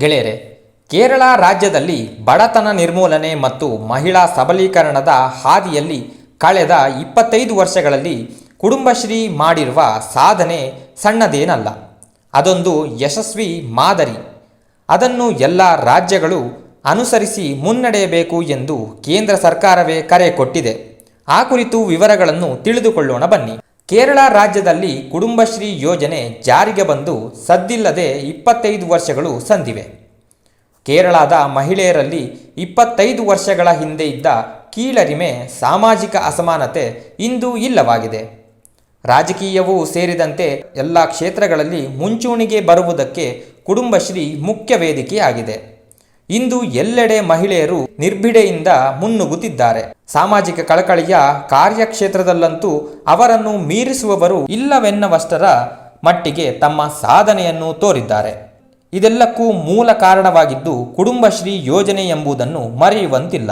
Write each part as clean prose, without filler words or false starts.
ಗೆಳೆಯರೆ, ಕೇರಳ ರಾಜ್ಯದಲ್ಲಿ ಬಡತನ ನಿರ್ಮೂಲನೆ ಮತ್ತು ಮಹಿಳಾ ಸಬಲೀಕರಣದ ಹಾದಿಯಲ್ಲಿ ಕಳೆದ 25 ವರ್ಷಗಳಲ್ಲಿ ಕುಟುಂಬಶ್ರೀ ಮಾಡಿರುವ ಸಾಧನೆ ಸಣ್ಣದೇನಲ್ಲ. ಅದೊಂದು ಯಶಸ್ವಿ ಮಾದರಿ. ಅದನ್ನು ಎಲ್ಲ ರಾಜ್ಯಗಳು ಅನುಸರಿಸಿ ಮುನ್ನಡೆಯಬೇಕು ಎಂದು ಕೇಂದ್ರ ಸರ್ಕಾರವೇ ಕರೆ ಕೊಟ್ಟಿದೆ. ಆ ಕುರಿತು ವಿವರಗಳನ್ನು ತಿಳಿದುಕೊಳ್ಳೋಣ ಬನ್ನಿ. ಕೇರಳ ರಾಜ್ಯದಲ್ಲಿ ಕುಟುಂಬಶ್ರೀ ಯೋಜನೆ ಜಾರಿಗೆ ಬಂದು ಸದ್ದಿಲ್ಲದೆ 25 ವರ್ಷಗಳು ಸಂದಿವೆ. ಕೇರಳದ ಮಹಿಳೆಯರಲ್ಲಿ 25 ವರ್ಷಗಳ ಹಿಂದೆ ಇದ್ದ ಕೀಳರಿಮೆ, ಸಾಮಾಜಿಕ ಅಸಮಾನತೆ ಇಂದು ಇಲ್ಲವಾಗಿದೆ. ರಾಜಕೀಯವೂ ಸೇರಿದಂತೆ ಎಲ್ಲ ಕ್ಷೇತ್ರಗಳಲ್ಲಿ ಮುಂಚೂಣಿಗೆ ಬರುವುದಕ್ಕೆ ಕುಟುಂಬಶ್ರೀ ಮುಖ್ಯ ವೇದಿಕೆಯಾಗಿದೆ. ಇಂದು ಎಲ್ಲೆಡೆ ಮಹಿಳೆಯರು ನಿರ್ಭಿಡೆಯಿಂದ ಮುನ್ನುಗ್ಗುತ್ತಿದ್ದಾರೆ. ಸಾಮಾಜಿಕ ಕಳಕಳಿಯ ಕಾರ್ಯಕ್ಷೇತ್ರದಲ್ಲಂತೂ ಅವರನ್ನು ಮೀರಿಸುವವರು ಇಲ್ಲವೆನ್ನುವಷ್ಟರ ಮಟ್ಟಿಗೆ ತಮ್ಮ ಸಾಧನೆಯನ್ನು ತೋರಿದ್ದಾರೆ. ಇದೆಲ್ಲಕ್ಕೂ ಮೂಲ ಕಾರಣವಾಗಿದ್ದು ಕುಟುಂಬಶ್ರೀ ಯೋಜನೆ ಎಂಬುದನ್ನು ಮರೆಯುವಂತಿಲ್ಲ.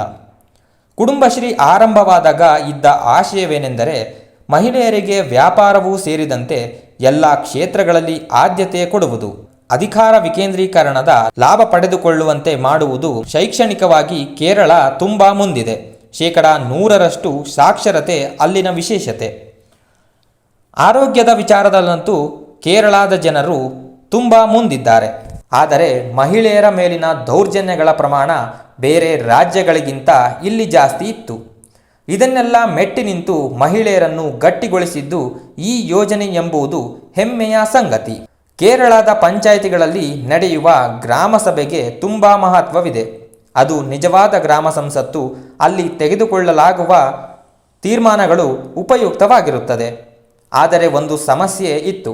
ಕುಟುಂಬಶ್ರೀ ಆರಂಭವಾದಾಗ ಇದ್ದ ಆಶಯವೇನೆಂದರೆ ಮಹಿಳೆಯರಿಗೆ ವ್ಯಾಪಾರವೂ ಸೇರಿದಂತೆ ಎಲ್ಲ ಕ್ಷೇತ್ರಗಳಲ್ಲಿ ಆದ್ಯತೆ ಕೊಡುವುದು, ಅಧಿಕಾರ ವಿಕೇಂದ್ರೀಕರಣದ ಲಾಭ ಪಡೆದುಕೊಳ್ಳುವಂತೆ ಮಾಡುವುದು. ಶೈಕ್ಷಣಿಕವಾಗಿ ಕೇರಳ ತುಂಬ ಮುಂದಿದೆ. 100% ಸಾಕ್ಷರತೆ ಅಲ್ಲಿನ ವಿಶೇಷತೆ. ಆರೋಗ್ಯದ ವಿಚಾರದಲ್ಲಂತೂ ಕೇರಳದ ಜನರು ತುಂಬ ಮುಂದಿದ್ದಾರೆ. ಆದರೆ ಮಹಿಳೆಯರ ಮೇಲಿನ ದೌರ್ಜನ್ಯಗಳ ಪ್ರಮಾಣ ಬೇರೆ ರಾಜ್ಯಗಳಿಗಿಂತ ಇಲ್ಲಿ ಜಾಸ್ತಿ ಇತ್ತು. ಇದನ್ನೆಲ್ಲ ಮೆಟ್ಟಿ ನಿಂತು ಮಹಿಳೆಯರನ್ನು ಗಟ್ಟಿಗೊಳಿಸಿದ್ದು ಈ ಯೋಜನೆ ಎಂಬುದು ಹೆಮ್ಮೆಯ ಸಂಗತಿ. ಕೇರಳದ ಪಂಚಾಯಿತಿಗಳಲ್ಲಿ ನಡೆಯುವ ಗ್ರಾಮ ಸಭೆಗೆ ತುಂಬ ಮಹತ್ವವಿದೆ. ಅದು ನಿಜವಾದ ಗ್ರಾಮ ಸಂಸತ್ತು. ಅಲ್ಲಿ ತೆಗೆದುಕೊಳ್ಳಲಾಗುವ ತೀರ್ಮಾನಗಳು ಉಪಯುಕ್ತವಾಗಿರುತ್ತದೆ. ಆದರೆ ಒಂದು ಸಮಸ್ಯೆ ಇತ್ತು.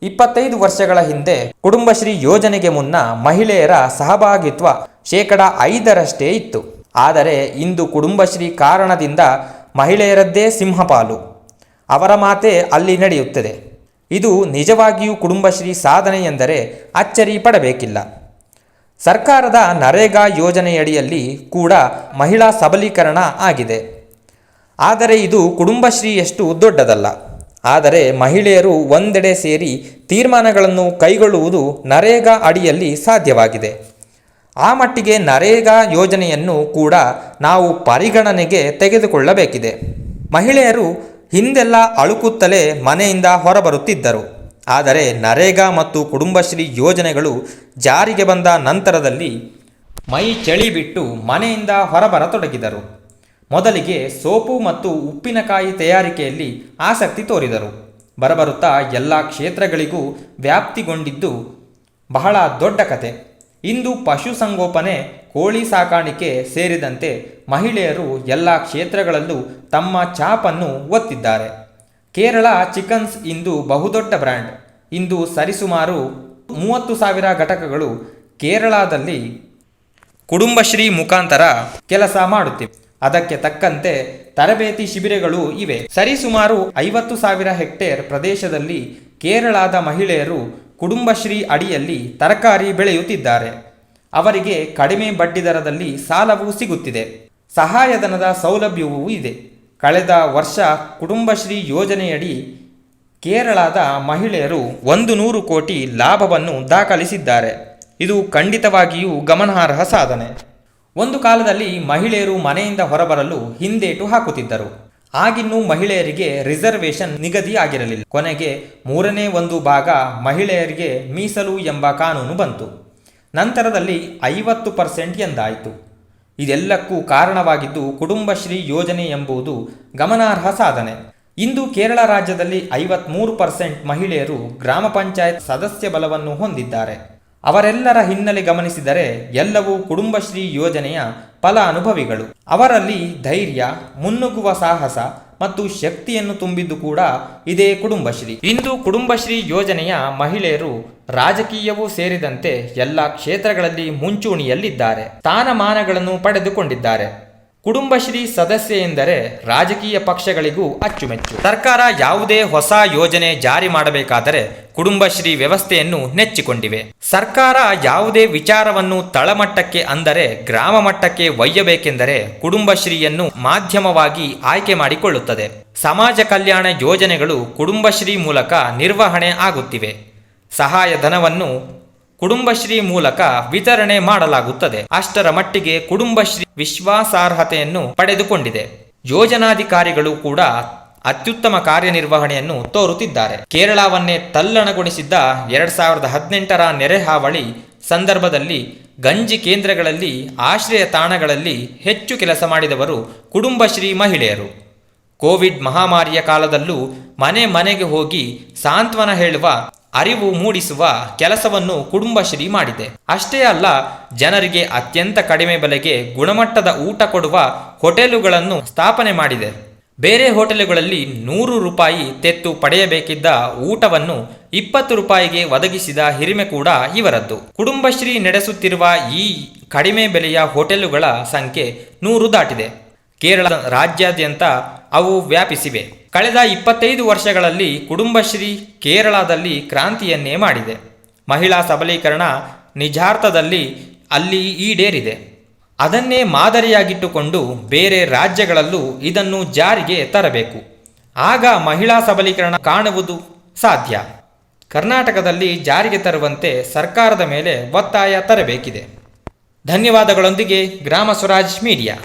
25 ವರ್ಷಗಳ ಹಿಂದೆ ಕುಟುಂಬಶ್ರೀ ಯೋಜನೆಗೆ ಮುನ್ನ ಮಹಿಳೆಯರ ಸಹಭಾಗಿತ್ವ 5% ಇತ್ತು. ಆದರೆ ಇಂದು ಕುಟುಂಬಶ್ರೀ ಕಾರಣದಿಂದ ಮಹಿಳೆಯರದ್ದೇ ಸಿಂಹಪಾಲು. ಅವರ ಮಾತೇ ಅಲ್ಲಿ ನಡೆಯುತ್ತದೆ. ಇದು ನಿಜವಾಗಿಯೂ ಕುಟುಂಬಶ್ರೀ ಸಾಧನೆ ಎಂದರೆ ಅಚ್ಚರಿ ಪಡಬೇಕಿಲ್ಲ. ಸರ್ಕಾರದ ನರೇಗಾ ಯೋಜನೆಯಡಿಯಲ್ಲಿ ಕೂಡ ಮಹಿಳಾ ಸಬಲೀಕರಣ ಆಗಿದೆ. ಆದರೆ ಇದು ಕುಟುಂಬಶ್ರೀಯಷ್ಟು ದೊಡ್ಡದಲ್ಲ. ಆದರೆ ಮಹಿಳೆಯರು ಒಂದೆಡೆ ಸೇರಿ ತೀರ್ಮಾನಗಳನ್ನು ಕೈಗೊಳ್ಳುವುದು ನರೇಗಾ ಅಡಿಯಲ್ಲಿ ಸಾಧ್ಯವಾಗಿದೆ. ಆ ಮಟ್ಟಿಗೆ ನರೇಗಾ ಯೋಜನೆಯನ್ನು ಕೂಡ ನಾವು ಪರಿಗಣನೆಗೆ ತೆಗೆದುಕೊಳ್ಳಬೇಕಿದೆ. ಮಹಿಳೆಯರು ಹಿಂದೆಲ್ಲ ಅಳುಕುತ್ತಲೇ ಮನೆಯಿಂದ ಹೊರಬರುತ್ತಿದ್ದರು. ಆದರೆ ನರೇಗಾ ಮತ್ತು ಕುಟುಂಬಶ್ರೀ ಯೋಜನೆಗಳು ಜಾರಿಗೆ ಬಂದ ನಂತರದಲ್ಲಿ ಮೈ ಚಳಿ ಬಿಟ್ಟು ಮನೆಯಿಂದ ಹೊರಬರತೊಡಗಿದರು. ಮೊದಲಿಗೆ ಸೋಪು ಮತ್ತು ಉಪ್ಪಿನಕಾಯಿ ತಯಾರಿಕೆಯಲ್ಲಿ ಆಸಕ್ತಿ ತೋರಿದರು. ಬರಬರುತ್ತಾ ಎಲ್ಲ ಕ್ಷೇತ್ರಗಳಿಗೂ ವ್ಯಾಪ್ತಿಗೊಂಡಿದ್ದು ಬಹಳ ದೊಡ್ಡ ಕತೆ. ಇಂದು ಪಶುಸಂಗೋಪನೆ, ಕೋಳಿ ಸಾಕಾಣಿಕೆ ಸೇರಿದಂತೆ ಮಹಿಳೆಯರು ಎಲ್ಲ ಕ್ಷೇತ್ರಗಳಲ್ಲೂ ತಮ್ಮ ಛಾಪನ್ನು ಒತ್ತಿದ್ದಾರೆ. ಕೇರಳ ಚಿಕನ್ಸ್ ಇಂದು ಬಹುದೊಡ್ಡ ಬ್ರ್ಯಾಂಡ್. ಇಂದು ಸರಿಸುಮಾರು 30,000 ಘಟಕಗಳು ಕೇರಳದಲ್ಲಿ ಕುಟುಂಬಶ್ರೀ ಮುಖಾಂತರ ಕೆಲಸ ಮಾಡುತ್ತಿವೆ. ಅದಕ್ಕೆ ತಕ್ಕಂತೆ ತರಬೇತಿ ಶಿಬಿರಗಳು ಇವೆ. ಸರಿಸುಮಾರು 50,000 ಹೆಕ್ಟೇರ್ ಪ್ರದೇಶದಲ್ಲಿ ಕೇರಳದ ಮಹಿಳೆಯರು ಕುಟುಂಬಶ್ರೀ ಅಡಿಯಲ್ಲಿ ತರಕಾರಿ ಬೆಳೆಯುತ್ತಿದ್ದಾರೆ. ಅವರಿಗೆ ಕಡಿಮೆ ಬಡ್ಡಿ ದರದಲ್ಲಿ ಸಾಲವೂ ಸಿಗುತ್ತಿದೆ. ಸಹಾಯಧನದ ಸೌಲಭ್ಯವೂ ಇದೆ. ಕಳೆದ ವರ್ಷ ಕುಟುಂಬಶ್ರೀ ಯೋಜನೆಯಡಿ ಕೇರಳದ ಮಹಿಳೆಯರು 100 ಕೋಟಿ ಲಾಭವನ್ನು ದಾಖಲಿಸಿದ್ದಾರೆ. ಇದು ಖಂಡಿತವಾಗಿಯೂ ಗಮನಾರ್ಹ ಸಾಧನೆ. ಒಂದು ಕಾಲದಲ್ಲಿ ಮಹಿಳೆಯರು ಮನೆಯಿಂದ ಹೊರಬರಲು ಹಿಂದೇಟು ಹಾಕುತ್ತಿದ್ದರು. ಆಗಿನ್ನೂ ಮಹಿಳೆಯರಿಗೆ ರಿಸರ್ವೇಷನ್ ನಿಗದಿ ಆಗಿರಲಿಲ್ಲ. ಕೊನೆಗೆ 1/3 ಭಾಗ ಮಹಿಳೆಯರಿಗೆ ಮೀಸಲು ಎಂಬ ಕಾನೂನು ಬಂತು. ನಂತರದಲ್ಲಿ 50% ಎಂದಾಯಿತು. ಇದೆಲ್ಲಕ್ಕೂ ಕಾರಣವಾಗಿದ್ದು ಕುಟುಂಬಶ್ರೀ ಯೋಜನೆ ಎಂಬುದು ಗಮನಾರ್ಹ ಸಾಧನೆ. ಇಂದು ಕೇರಳ ರಾಜ್ಯದಲ್ಲಿ 53% ಮಹಿಳೆಯರು ಗ್ರಾಮ ಪಂಚಾಯತ್ ಸದಸ್ಯ ಬಲವನ್ನು ಹೊಂದಿದ್ದಾರೆ. ಅವರೆಲ್ಲರ ಹಿನ್ನೆಲೆ ಗಮನಿಸಿದರೆ ಎಲ್ಲವೂ ಕುಟುಂಬಶ್ರೀ ಯೋಜನೆಯ ಫಲಾನುಭವಿಗಳು. ಅವರಲ್ಲಿ ಧೈರ್ಯ, ಮುನ್ನುಗ್ಗುವ ಸಾಹಸ ಮತ್ತು ಶಕ್ತಿಯನ್ನು ತುಂಬಿದ್ದು ಕೂಡ ಇದೇ ಕುಟುಂಬಶ್ರೀ. ಇಂದು ಕುಟುಂಬಶ್ರೀ ಯೋಜನೆಯ ಮಹಿಳೆಯರು ರಾಜಕೀಯವೂ ಸೇರಿದಂತೆ ಎಲ್ಲ ಕ್ಷೇತ್ರಗಳಲ್ಲಿ ಮುಂಚೂಣಿಯಲ್ಲಿದ್ದಾರೆ. ಸ್ಥಾನಮಾನಗಳನ್ನು ಪಡೆದುಕೊಂಡಿದ್ದಾರೆ. ಕುಟುಂಬಶ್ರೀ ಸದಸ್ಯ ಎಂದರೆ ರಾಜಕೀಯ ಪಕ್ಷಗಳಿಗೂ ಅಚ್ಚುಮೆಚ್ಚು. ಸರ್ಕಾರ ಯಾವುದೇ ಹೊಸ ಯೋಜನೆ ಜಾರಿ ಮಾಡಬೇಕಾದರೆ ಕುಟುಂಬಶ್ರೀ ವ್ಯವಸ್ಥೆಯನ್ನು ನೆಚ್ಚಿಕೊಂಡಿವೆ. ಸರ್ಕಾರ ಯಾವುದೇ ವಿಚಾರವನ್ನು ತಳಮಟ್ಟಕ್ಕೆ ಅಂದರೆ ಗ್ರಾಮ ಮಟ್ಟಕ್ಕೆ ಒಯ್ಯಬೇಕೆಂದರೆ ಕುಟುಂಬಶ್ರೀಯನ್ನು ಮಾಧ್ಯಮವಾಗಿ ಆಯ್ಕೆ ಮಾಡಿಕೊಳ್ಳುತ್ತದೆ. ಸಮಾಜ ಕಲ್ಯಾಣ ಯೋಜನೆಗಳು ಕುಟುಂಬಶ್ರೀ ಮೂಲಕ ನಿರ್ವಹಣೆ ಆಗುತ್ತಿವೆ. ಸಹಾಯಧನವನ್ನು ಕುಟುಂಬಶ್ರೀ ಮೂಲಕ ವಿತರಣೆ ಮಾಡಲಾಗುತ್ತದೆ. ಅಷ್ಟರ ಮಟ್ಟಿಗೆ ಕುಟುಂಬಶ್ರೀ ವಿಶ್ವಾಸಾರ್ಹತೆಯನ್ನು ಪಡೆದುಕೊಂಡಿದೆ. ಯೋಜನಾಧಿಕಾರಿಗಳು ಕೂಡ ಅತ್ಯುತ್ತಮ ಕಾರ್ಯನಿರ್ವಹಣೆಯನ್ನು ತೋರುತ್ತಿದ್ದಾರೆ. ಕೇರಳವನ್ನೇ ತಲ್ಲಣಗೊಳಿಸಿದ್ದ 2018ರ ನೆರೆ ಹಾವಳಿ ಸಂದರ್ಭದಲ್ಲಿ ಗಂಜಿ ಕೇಂದ್ರಗಳಲ್ಲಿ, ಆಶ್ರಯ ತಾಣಗಳಲ್ಲಿ ಹೆಚ್ಚು ಕೆಲಸ ಮಾಡಿದವರು ಕುಟುಂಬಶ್ರೀ ಮಹಿಳೆಯರು. ಕೋವಿಡ್ ಮಹಾಮಾರಿಯ ಕಾಲದಲ್ಲೂ ಮನೆ ಮನೆಗೆ ಹೋಗಿ ಸಾಂತ್ವನ ಹೇಳುವ, ಅರಿವು ಮೂಡಿಸುವ ಕೆಲಸವನ್ನು ಕುಟುಂಬಶ್ರೀ ಮಾಡಿದೆ. ಅಷ್ಟೇ ಅಲ್ಲ, ಜನರಿಗೆ ಅತ್ಯಂತ ಕಡಿಮೆ ಬೆಲೆಗೆ ಗುಣಮಟ್ಟದ ಊಟ ಕೊಡುವ ಹೋಟೆಲುಗಳನ್ನು ಸ್ಥಾಪನೆ ಮಾಡಿದೆ. ಬೇರೆ ಹೋಟೆಲುಗಳಲ್ಲಿ 100 ರೂಪಾಯಿ ತೆತ್ತು ಪಡೆಯಬೇಕಿದ್ದ ಊಟವನ್ನು 20 ರೂಪಾಯಿಗೆ ಒದಗಿಸಿದ ಹಿರಿಮೆ ಕೂಡ ಇವರದ್ದು. ಕುಟುಂಬಶ್ರೀ ನಡೆಸುತ್ತಿರುವ ಈ ಕಡಿಮೆ ಬೆಲೆಯ ಹೋಟೆಲುಗಳ ಸಂಖ್ಯೆ 100 ದಾಟಿದೆ. ಕೇರಳ ರಾಜ್ಯಾದ್ಯಂತ ಅವು ವ್ಯಾಪಿಸಿವೆ. ಕಳೆದ 25 ವರ್ಷಗಳಲ್ಲಿ ಕುಟುಂಬಶ್ರೀ ಕೇರಳದಲ್ಲಿ ಕ್ರಾಂತಿಯನ್ನೇ ಮಾಡಿದೆ. ಮಹಿಳಾ ಸಬಲೀಕರಣ ನಿಜಾರ್ಥದಲ್ಲಿ ಅಲ್ಲಿ ಈಡೇರಿದೆ. ಅದನ್ನೇ ಮಾದರಿಯಾಗಿಟ್ಟುಕೊಂಡು ಬೇರೆ ರಾಜ್ಯಗಳಲ್ಲೂ ಇದನ್ನು ಜಾರಿಗೆ ತರಬೇಕು. ಆಗ ಮಹಿಳಾ ಸಬಲೀಕರಣ ಕಾಣುವುದು ಸಾಧ್ಯ. ಕರ್ನಾಟಕದಲ್ಲಿ ಜಾರಿಗೆ ತರುವಂತೆ ಸರ್ಕಾರದ ಮೇಲೆ ಒತ್ತಾಯ ತರಬೇಕಿದೆ. ಧನ್ಯವಾದಗಳೊಂದಿಗೆ ಗ್ರಾಮ ಸ್ವರಾಜ್ ಮೀಡಿಯಾ.